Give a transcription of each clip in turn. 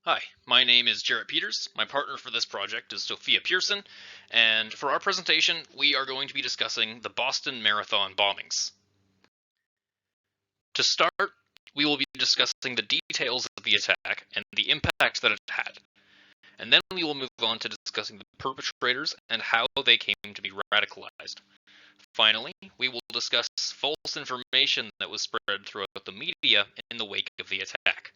Hi, my name is Jaret Peters. My partner for this project is Sophia Pearson, and for our presentation, we are going to be discussing the Boston Marathon bombings. To start, we will be discussing the details of the attack and the impact that it had, and then we will move on to discussing the perpetrators and how they came to be radicalized. Finally, we will discuss false information that was spread throughout the media in the wake of the attack.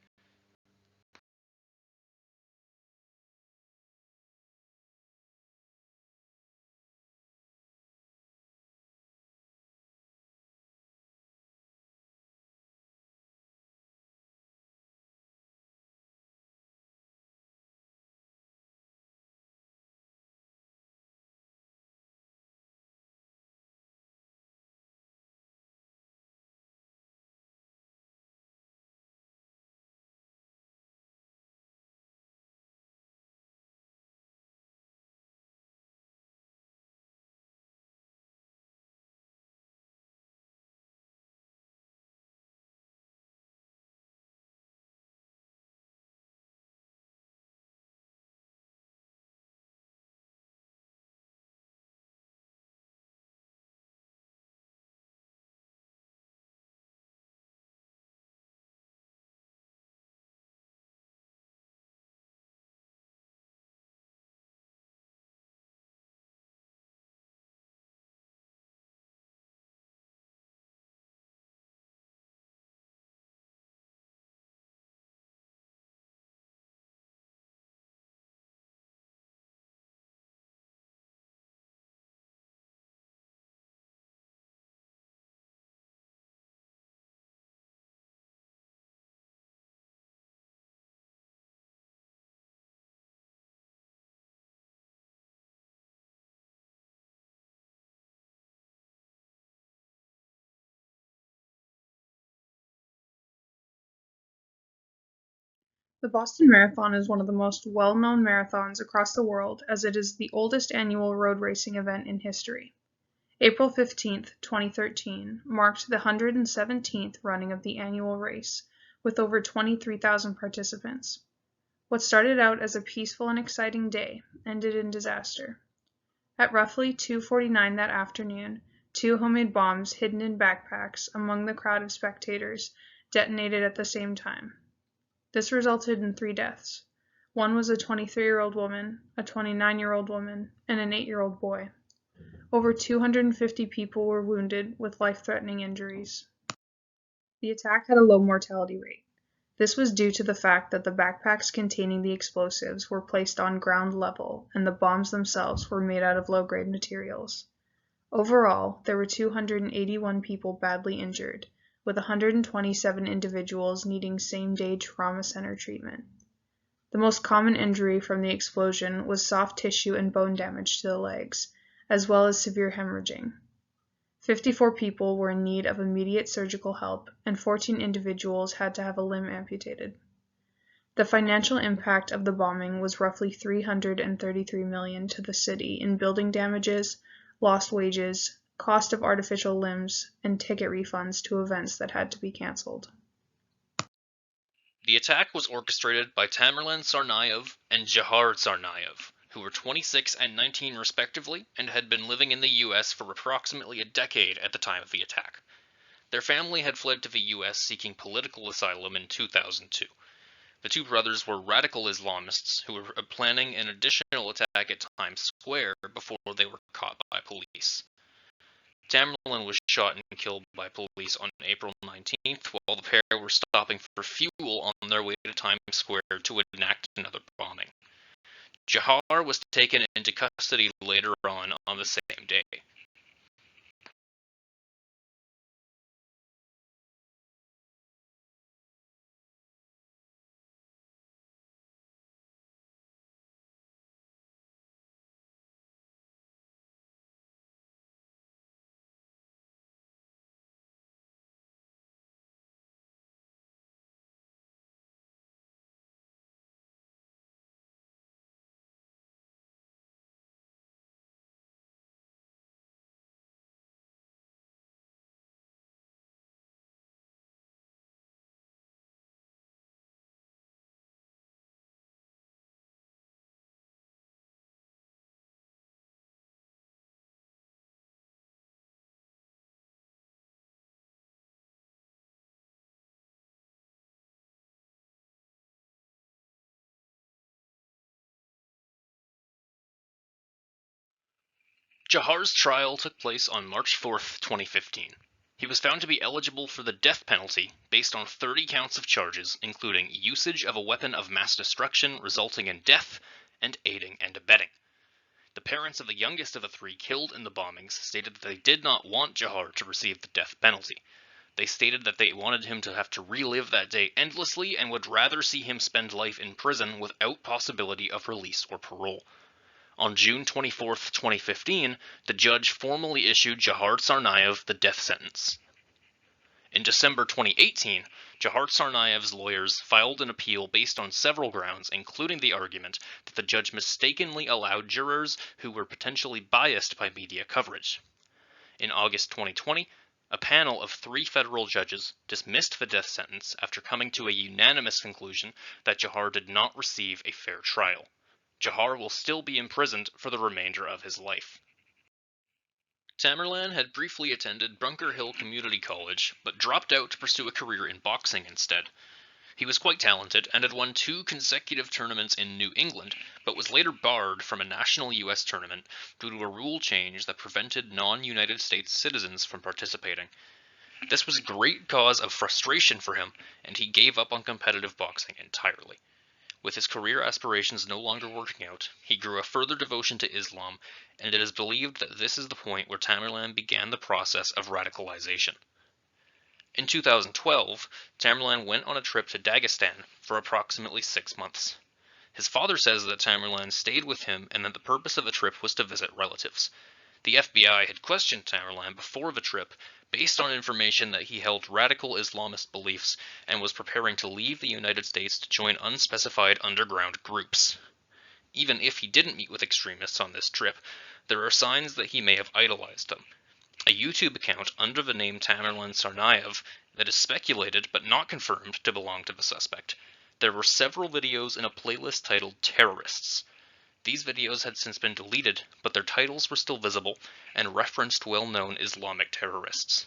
The Boston Marathon is one of the most well-known marathons across the world as it is the oldest annual road racing event in history. April 15th, 2013 marked the 117th running of the annual race, with over 23,000 participants. What started out as a peaceful and exciting day ended in disaster. At roughly 2:49 that afternoon, two homemade bombs hidden in backpacks among the crowd of spectators detonated at the same time. This resulted in 3 deaths. One was a 23-year-old woman, a 29-year-old woman, and an 8-year-old boy. Over 250 people were wounded with life-threatening injuries. The attack had a low mortality rate. This was due to the fact that the backpacks containing the explosives were placed on ground level and the bombs themselves were made out of low-grade materials. Overall, there were 281 people badly injured, with 127 individuals needing same-day trauma center treatment. The most common injury from the explosion was soft tissue and bone damage to the legs, as well as severe hemorrhaging. 54 people were in need of immediate surgical help, and 14 individuals had to have a limb amputated. The financial impact of the bombing was roughly $333 million to the city in building damages, lost wages, cost of artificial limbs, and ticket refunds to events that had to be canceled. The attack was orchestrated by Tamerlan Tsarnaev and Jaret Tsarnaev, who were 26 and 19 respectively and had been living in the US for approximately a decade at the time of the attack. Their family had fled to the US seeking political asylum in 2002. The two brothers were radical Islamists who were planning an additional attack at Times Square before they were caught by police. Tamerlan was shot and killed by police on April 19th while the pair were stopping for fuel on their way to Times Square to enact another bombing. Jahar was taken into custody later on the same day. Jahar's trial took place on March 4, 2015. He was found to be eligible for the death penalty based on 30 counts of charges, including usage of a weapon of mass destruction resulting in death and aiding and abetting. The parents of the youngest of the three killed in the bombings stated that they did not want Jahar to receive the death penalty. They stated that they wanted him to have to relive that day endlessly and would rather see him spend life in prison without possibility of release or parole. On June 24, 2015, the judge formally issued Jahar Tsarnaev the death sentence. In December 2018, Jahar Tsarnaev's lawyers filed an appeal based on several grounds, including the argument that the judge mistakenly allowed jurors who were potentially biased by media coverage. In August 2020, a panel of 3 federal judges dismissed the death sentence after coming to a unanimous conclusion that Jahar did not receive a fair trial. Jahar will still be imprisoned for the remainder of his life. Tamerlan had briefly attended Bunker Hill Community College, but dropped out to pursue a career in boxing instead. He was quite talented and had won 2 consecutive tournaments in New England, but was later barred from a national U.S. tournament due to a rule change that prevented non-United States citizens from participating. This was a great cause of frustration for him, and he gave up on competitive boxing entirely. With his career aspirations no longer working out, he grew a further devotion to Islam, and it is believed that this is the point where Tamerlan began the process of radicalization. In 2012, Tamerlan went on a trip to Dagestan for approximately 6 months. His father says that Tamerlan stayed with him and that the purpose of the trip was to visit relatives. The FBI had questioned Tamerlan before the trip based on information that he held radical Islamist beliefs and was preparing to leave the United States to join unspecified underground groups. Even if he didn't meet with extremists on this trip, there are signs that he may have idolized them. A YouTube account under the name Tamerlan Tsarnaev that is speculated but not confirmed to belong to the suspect. There were several videos in a playlist titled Terrorists. These videos had since been deleted, but their titles were still visible and referenced well-known Islamic terrorists.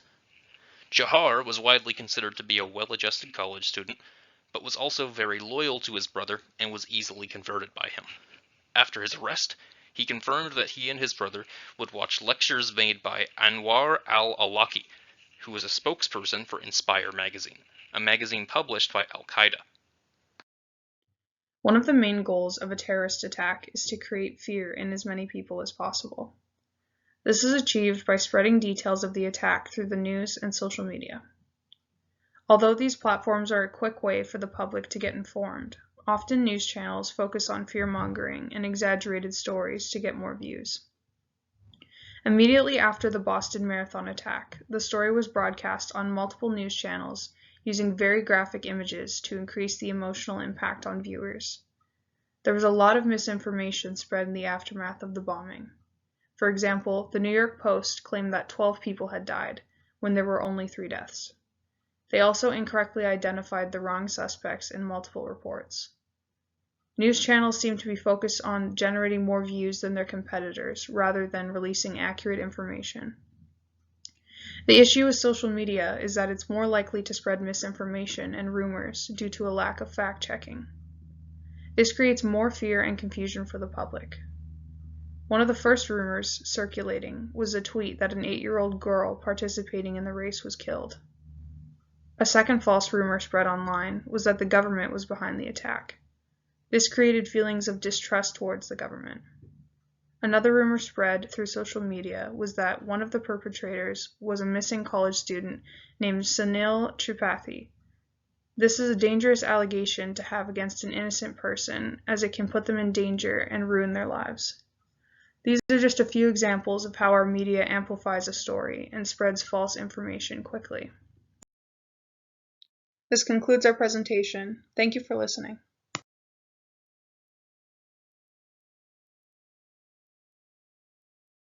Jahar was widely considered to be a well-adjusted college student, but was also very loyal to his brother and was easily converted by him. After his arrest, he confirmed that he and his brother would watch lectures made by Anwar al-Awlaki, who was a spokesperson for Inspire magazine, a magazine published by Al-Qaeda. One of the main goals of a terrorist attack is to create fear in as many people as possible. This is achieved by spreading details of the attack through the news and social media. Although these platforms are a quick way for the public to get informed, often news channels focus on fear-mongering and exaggerated stories to get more views. Immediately after the Boston Marathon attack, the story was broadcast on multiple news channels using very graphic images to increase the emotional impact on viewers. There was a lot of misinformation spread in the aftermath of the bombing. For example, the New York Post claimed that 12 people had died, when there were only 3 deaths. They also incorrectly identified the wrong suspects in multiple reports. News channels seem to be focused on generating more views than their competitors, rather than releasing accurate information. The issue with social media is that it's more likely to spread misinformation and rumors due to a lack of fact-checking. This creates more fear and confusion for the public. One of the first rumors circulating was a tweet that an 8-year-old girl participating in the race was killed. A second false rumor spread online was that the government was behind the attack. This created feelings of distrust towards the government. Another rumor spread through social media was that one of the perpetrators was a missing college student named Sunil Tripathi. This is a dangerous allegation to have against an innocent person, as it can put them in danger and ruin their lives. These are just a few examples of how our media amplifies a story and spreads false information quickly. This concludes our presentation. Thank you for listening.